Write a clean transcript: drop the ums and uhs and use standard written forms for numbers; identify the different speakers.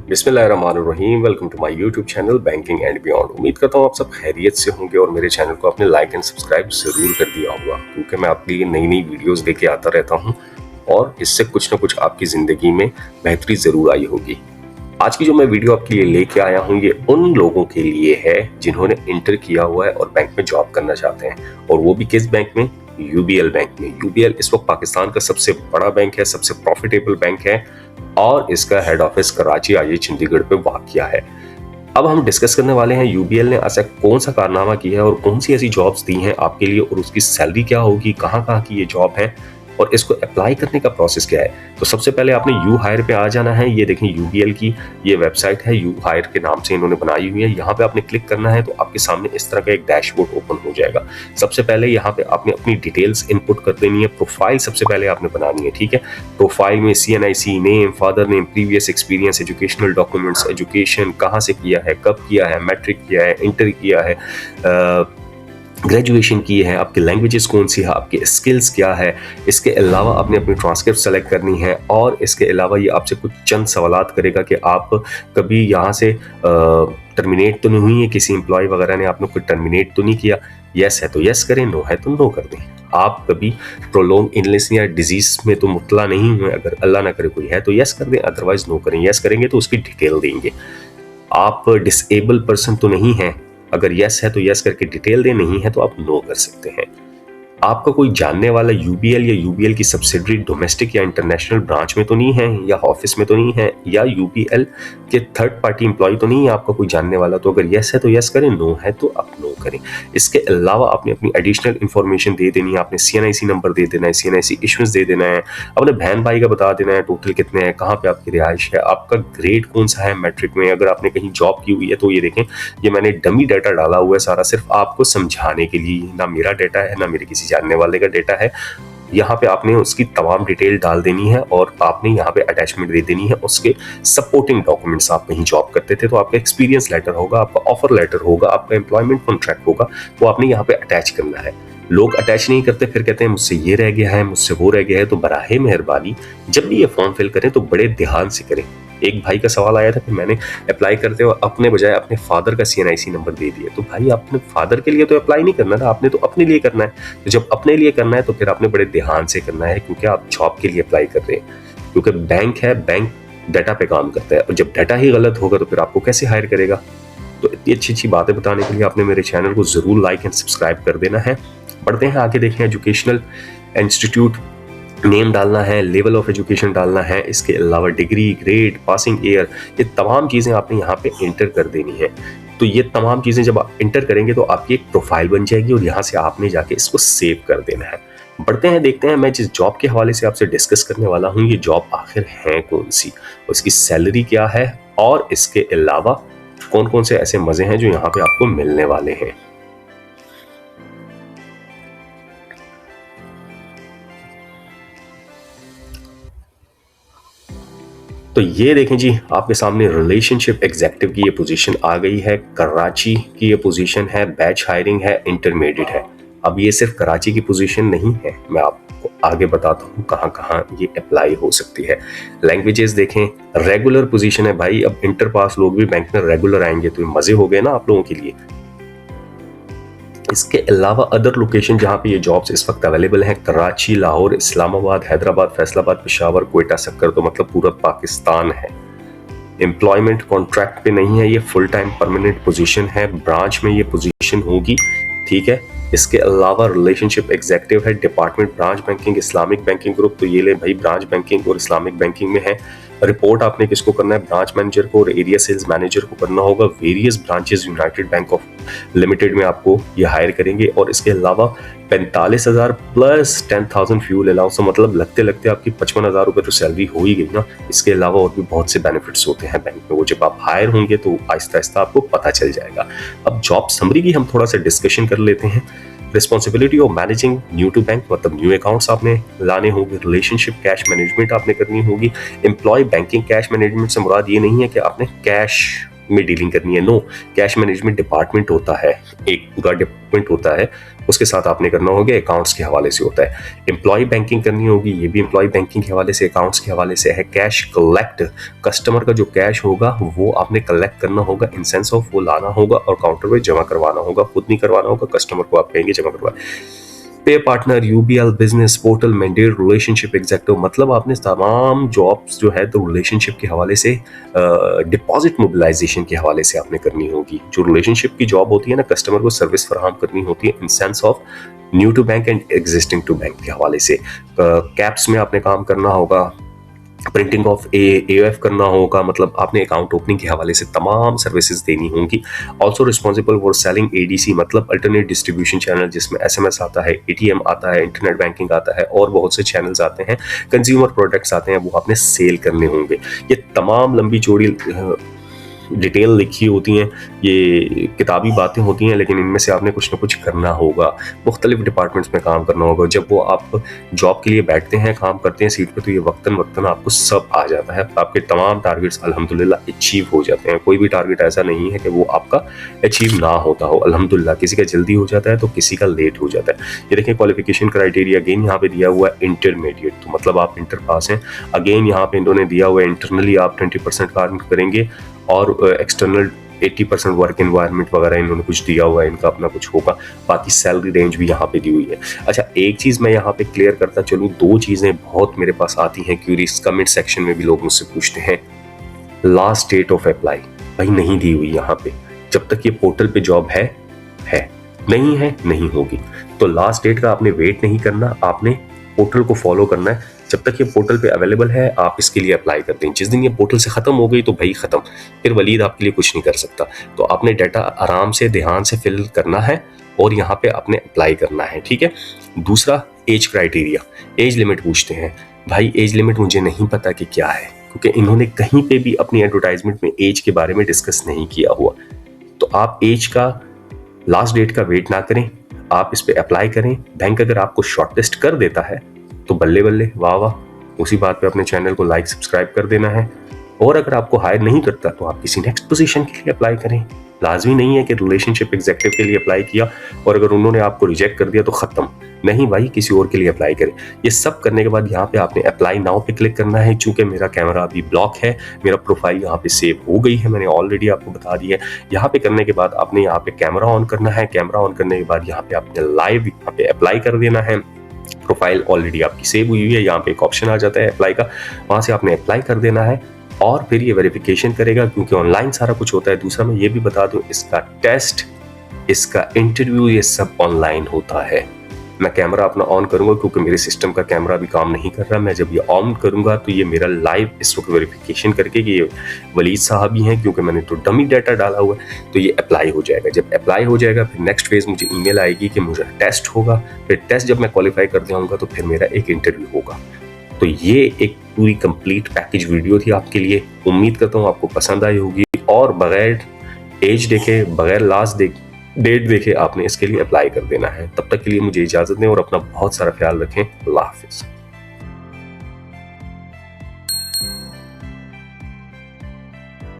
Speaker 1: बिस्मिल्लाहिर्रहमानिर्रहीम। Welcome to my YouTube channel banking and beyond. उम्मीद करता हूँ आप सब खैरियत से होंगे और मेरे चैनल को आपने लाइक एंड सब्सक्राइब ज़रूर कर दिया होगा, क्योंकि मैं आपके लिए नई नई वीडियोस लेके आता रहता हूँ और इससे कुछ ना कुछ आपकी ज़िंदगी में बेहतरी ज़रूर आई होगी। आज की जो मैं वीडियो आपके लिए लेके आया हूँ, ये उन लोगों के लिए है जिन्होंने इंटर किया हुआ है और बैंक में जॉब करना चाहते हैं, और वो भी किस बैंक में? यूबीएल बैंक में। यूबीएल इस वक्त पाकिस्तान का सबसे बड़ा बैंक है, सबसे प्रॉफिटेबल बैंक है और इसका हेड ऑफिस कराची आईए चंडीगढ़ पे वाक़या है। अब हम डिस्कस करने वाले हैं यूबीएल ने ऐसा कौन सा कारनामा किया है और कौन सी ऐसी जॉब्स दी हैं आपके लिए, और उसकी सैलरी क्या होगी, कहाँ कहाँ की ये जॉब है और इसको अप्लाई करने का प्रोसेस क्या है। तो सबसे पहले आपने यू हायर पे आ जाना है। ये देखें यूबीएल की ये वेबसाइट है, यू हायर के नाम से इन्होंने बनाई हुई है। यहाँ पे आपने क्लिक करना है तो आपके सामने इस तरह का एक डैशबोर्ड ओपन हो जाएगा। सबसे पहले यहाँ पे आपने अपनी डिटेल्स इनपुट कर देनी है। प्रोफाइल सबसे पहले आपने बनानी है, ठीक है। प्रोफाइल में CNIC, name, father name, previous experience, educational documents, education कहाँ से किया है, कब किया है, मैट्रिक किया है, इंटर किया है, ग्रेजुएशन की है, आपकी लैंग्वेजेस कौन सी है, आपके स्किल्स क्या है। इसके अलावा आपने अपनी ट्रांसक्रिप्ट सेलेक्ट करनी है और इसके अलावा ये आपसे कुछ चंद सवालात करेगा कि आप कभी यहाँ से टर्मिनेट तो नहीं हुई है, किसी एम्प्लॉय वगैरह ने आपने कोई टर्मिनेट तो नहीं किया। यस है तो यस करें, नो है तो नो कर दें। आप कभी प्रोलॉन्ग इलनेस या डिजीज में तो मुब्तला नहीं हुए, अगर अल्लाह ना करे कोई है तो यस कर दें, अदरवाइज नो करें। यस करेंगे तो उसकी डिटेल देंगे। आप डिसेबल पर्सन तो नहीं है, अगर यस है तो यस करके डिटेल दे, नहीं है तो आप नो कर सकते हैं। आपका कोई जानने वाला यूबीएल या यूबीएल की सब्सिडरी डोमेस्टिक या इंटरनेशनल ब्रांच में तो नहीं है, या ऑफिस में तो नहीं है, या यूबीएल के थर्ड पार्टी एम्प्लॉय तो नहीं है आपका कोई जानने वाला। तो अगर यस है तो यस करें, नो है तो आप नो करें। इसके अलावा आपने अपनी एडिशनल इंफॉर्मेशन दे देनी है। आपने CNIC नंबर दे देना है, CNIC इशुएंस दे देना है, अपने बहन भाई का बता देना है टोटल कितने हैं, कहाँ पे आपकी रिहाइश है, आपका ग्रेड कौन सा है मैट्रिक में। अगर आपने कहीं जॉब की हुई है तो ये देखें, ये मैंने डमी डाटा डाला हुआ है सारा, सिर्फ आपको समझाने के लिए। ना मेरा डाटा है ना मेरे किसी जानने वाले का डाटा है। यहाँ पे आपने उसकी तमाम डिटेल डाल देनी है और आपने यहाँ पे अटैचमेंट दे देनी है उसके सपोर्टिंग डॉक्यूमेंट्स। आप कहीं जॉब करते थे तो आपका एक्सपीरियंस लेटर होगा, आपका ऑफर लेटर होगा, आपका एम्प्लॉयमेंट कॉन्ट्रैक्ट होगा, वो आपने यहाँ पे अटैच करना है। लोग अटैच नहीं करते, फिर कहते हैं मुझसे ये रह गया है, मुझसे वो रह गया है। तो बराहे मेहरबानी जब भी ये फॉर्म फिल करें तो बड़े ध्यान से करें। एक भाई का सवाल आया था कि मैंने अप्लाई करते हुए अपने बजाय अपने फादर का CNIC नंबर दे दिया। तो भाई अपने फादर के लिए तो अप्लाई नहीं करना था, आपने तो अपने लिए करना है। तो जब अपने लिए करना है तो फिर आपने बड़े ध्यान से करना है, क्योंकि आप जॉब के लिए अप्लाई कर रहे हैं। क्योंकि बैंक है, बैंक डाटा पे काम करता है और जब डाटा ही गलत होगा तो फिर आपको कैसे हायर करेगा। तो इतनी अच्छी अच्छी बातें बताने के लिए आपने मेरे चैनल को जरूर लाइक एंड सब्सक्राइब कर देना है। बढ़ते हैं आगे, देखें एजुकेशनल इंस्टीट्यूट नेम डालना है, लेवल ऑफ एजुकेशन डालना है, इसके अलावा डिग्री, ग्रेड, पासिंग ईयर, ये तमाम चीज़ें आपने यहाँ पे इंटर कर देनी है। तो ये तमाम चीज़ें जब आप इंटर करेंगे तो आपकी एक प्रोफाइल बन जाएगी और यहाँ से आपने जाके इसको सेव कर देना है। बढ़ते हैं, देखते हैं मैं जिस जॉब के हवाले से आपसे डिस्कस करने वाला हूँ, ये जॉब आखिर है कौन सी, उसकी सैलरी क्या है और इसके अलावा कौन कौन से ऐसे मज़े हैं जो यहाँ पे आपको मिलने वाले हैं। तो ये देखें जी, आपके सामने रिलेशनशिप एग्जीक्यूटिव की ये पोजीशन आ गई है। कराची की ये पोजीशन है, बैच हायरिंग है, इंटरमीडिएट है। अब ये सिर्फ कराची की पोजीशन नहीं है, मैं आपको आगे बताता हूँ कहाँ कहाँ ये अप्लाई हो सकती है। लैंग्वेजेस देखें, रेगुलर पोजीशन है भाई। अब इंटर पास लोग भी बैंक में रेगुलर आएंगे तो मजे हो गए ना आप लोगों के लिए। इसके अलावा अदर लोकेशन जहाँ पे ये जॉब्स इस वक्त अवेलेबल हैं, कराची, लाहौर, इस्लामाबाद, हैदराबाद, फैसलाबाद, पेशावर, क्वेटा, सक्कर, तो मतलब पूरा पाकिस्तान है। एम्प्लॉयमेंट कॉन्ट्रैक्ट पे नहीं है, ये फुल टाइम परमानेंट पोजीशन है। ब्रांच में ये पोजीशन होगी, ठीक है। इसके अलावा रिलेशनशिप एग्जीक्यूटिव है, department branch banking, Islamic banking group. तो ये ले भाई, ब्रांच बैंकिंग और इस्लामिक बैंकिंग में है। रिपोर्ट आपने किसको करना है? ब्रांच मैनेजर को और एरिया सेल्स मैनेजर को करना होगा। Various branches United bank of limited में आपको ये हायर करेंगे। और इसके अलावा 45,000 प्लस 10,000 फ्यूल अलाउंस, तो मतलब लगते लगते आपकी 55,000 रुपये तो सैलरी हो ही गई ना। इसके अलावा और भी बहुत से बेनिफिट्स होते हैं बैंक में, वो जब आप हायर होंगे तो आहिस्ता आहिस्ता आपको पता चल जाएगा। अब जॉब समरी की हम थोड़ा सा डिस्कशन कर लेते हैं। Responsibility of managing new to bank, मतलब न्यू अकाउंट्स आपने लाने होंगे। रिलेशनशिप कैश मैनेजमेंट आपने करनी होगी। एम्प्लॉय बैंकिंग कैश मैनेजमेंट से मुराद ये नहीं है कि आपने कैश में डीलिंग करनी है। नो, कैश मैनेजमेंट डिपार्टमेंट होता है, एक पूरा डिपार्टमेंट होता है, उसके साथ आपने करना होगा, अकाउंट्स के हवाले से होता है। एम्प्लॉय बैंकिंग करनी होगी, ये भी एम्प्लॉय बैंकिंग के हवाले से, अकाउंट्स के हवाले से है। कैश कलेक्ट, कस्टमर का जो कैश होगा वो आपने कलेक्ट करना होगा, इन सेंस ऑफ वो लाना होगा और काउंटर पे जमा करवाना होगा, खुद नहीं करवाना होगा, कस्टमर को आप कहेंगे जमा करवा। पे partner, UBL, business portal, mandate, relationship executive, मतलब आपने तमाम जॉब्स जो है तो रिलेशनशिप के हवाले से, डिपॉजिट मोबिलाइजेशन के हवाले से आपने करनी होगी। जो रिलेशनशिप की जॉब होती है ना, कस्टमर को सर्विस फराहम करनी होती है in sense of new to bank and existing to bank के हवाले से। कैप्स में आपने काम करना होगा, प्रिंटिंग ऑफ एएफ करना होगा, मतलब आपने अकाउंट ओपनिंग के हवाले से तमाम सर्विसेज देनी होंगी। Also responsible for selling ADC, मतलब अल्टरनेट डिस्ट्रीब्यूशन चैनल, जिसमें एसएमएस आता है, एटीएम आता है, इंटरनेट बैंकिंग आता है और बहुत से चैनल्स आते हैं, कंज्यूमर प्रोडक्ट्स आते हैं, वो आपने सेल करने होंगे। ये तमाम लंबी चौड़ी डिटेल लिखी होती हैं, ये किताबी बातें होती हैं, लेकिन इनमें से आपने कुछ ना कुछ करना होगा। मुख्तलिफ डिपार्टमेंट्स में काम करना होगा। जब वो आप जॉब के लिए बैठते हैं, काम करते हैं सीट पे, तो ये वक्तन वक्तन आपको सब आ जाता है। आपके तमाम टारगेट्स अल्हम्दुलिल्लाह अचीव हो जाते हैं। कोई भी टारगेट ऐसा नहीं है कि वो आपका अचीव ना होता हो, अल्हम्दुलिल्लाह। किसी का जल्दी हो जाता है तो किसी का लेट हो जाता है। ये देखें, क्वालिफिकेशन क्राइटेरिया अगेन यहाँ पे दिया हुआ है इंटरमीडिएट, तो मतलब आप इंटर पास हैं। अगेन यहाँ पे इन्होंने दिया हुआ है इंटरनली आप 20% काम करेंगे और एक्सटर्नल 80% वर्क एनवायरनमेंट वगैरह इन्होंने कुछ दिया हुआ है, इनका अपना कुछ होगा। बाकी सैलरी रेंज भी यहाँ पे दी हुई है। अच्छा, एक चीज़ मैं यहाँ पे क्लियर करता चलूँ, दो चीज़ें बहुत मेरे पास आती हैं क्यूरीज, कमेंट सेक्शन में भी लोग मुझसे पूछते हैं। लास्ट डेट ऑफ अप्लाई भाई नहीं दी हुई यहाँ पे। जब तक ये पोर्टल पे जॉब है, नहीं है, नहीं होगी। तो लास्ट डेट का आपने वेट नहीं करना, आपने पोर्टल को फॉलो करना है। जब तक ये पोर्टल पे अवेलेबल है, आप इसके लिए अप्लाई कर दें। जिस दिन ये पोर्टल से ख़त्म हो गई तो भाई ख़त्म, फिर वलीद आपके लिए कुछ नहीं कर सकता। तो आपने डाटा आराम से ध्यान से फिल करना है और यहाँ पे आपने अप्लाई करना है, ठीक है। दूसरा, एज क्राइटेरिया, एज लिमिट पूछते हैं। भाई एज लिमिट मुझे नहीं पता कि क्या है, क्योंकि इन्होंने कहीं पे भी अपनी एडवर्टाइजमेंट में एज के बारे में डिस्कस नहीं किया हुआ। तो आप एज का लास्ट डेट का वेट ना करें, आप इस पे अप्लाई करें। बैंक अगर आपको शॉर्टलिस्ट कर देता है तो बल्ले बल्ले, वाह वाह, उसी बात पे अपने चैनल को लाइक सब्सक्राइब कर देना है। और अगर आपको हायर नहीं करता तो आप किसी नेक्स्ट पोजीशन के लिए अप्लाई करें। लाजमी नहीं है कि रिलेशनशिप एग्जेक्टिव के लिए अप्लाई किया और अगर उन्होंने आपको रिजेक्ट कर दिया तो खत्म। नहीं भाई, किसी और के लिए अप्लाई करें। ये सब करने के बाद यहाँ पे आपने अप्लाई नाउ पे क्लिक करना है। चूंकि मेरा कैमरा अभी ब्लॉक है, मेरा प्रोफाइल यहाँ पे सेव हो गई है, मैंने ऑलरेडी आपको बता दिया है। यहाँ पे करने के बाद आपने यहाँ पे कैमरा ऑन करना है। कैमरा ऑन करने के बाद यहाँ पे आपने लाइव यहाँ पे अप्लाई कर देना है। प्रोफाइल ऑलरेडी आपकी सेव हुई है, यहाँ पे एक ऑप्शन आ जाता है अप्लाई का, वहां से आपने अप्लाई कर देना है और फिर ये वेरिफिकेशन करेगा, क्योंकि ऑनलाइन सारा कुछ होता है। दूसरा मैं ये भी बता दूं, इसका टेस्ट, इसका इंटरव्यू, ये सब ऑनलाइन होता है। मैं कैमरा अपना ऑन करूंगा क्योंकि मेरे सिस्टम का कैमरा भी काम नहीं कर रहा। मैं जब ये ऑन करूंगा तो ये मेरा लाइव इस वक्त वेरिफिकेशन करके कि ये वलीद साहब ही हैं, क्योंकि मैंने तो डमी डाटा डाला हुआ है, तो ये अप्लाई हो जाएगा। जब अप्लाई हो जाएगा फिर नेक्स्ट फेज मुझे ईमेल आएगी कि मुझे टेस्ट होगा। फिर टेस्ट जब मैं क्वालिफाई कर जाऊंगा तो फिर मेरा एक इंटरव्यू होगा। तो ये एक पूरी कंप्लीट पैकेज वीडियो थी आपके लिए। उम्मीद करता हूँ आपको पसंद आई होगी और बगैर एज देखे, बगैर लास्ट डेट देखे आपने इसके लिए अप्लाई कर देना है। तब तक के लिए मुझे इजाज़त दें और अपना बहुत सारा ख्याल रखें। अल्लाह हाफिज़।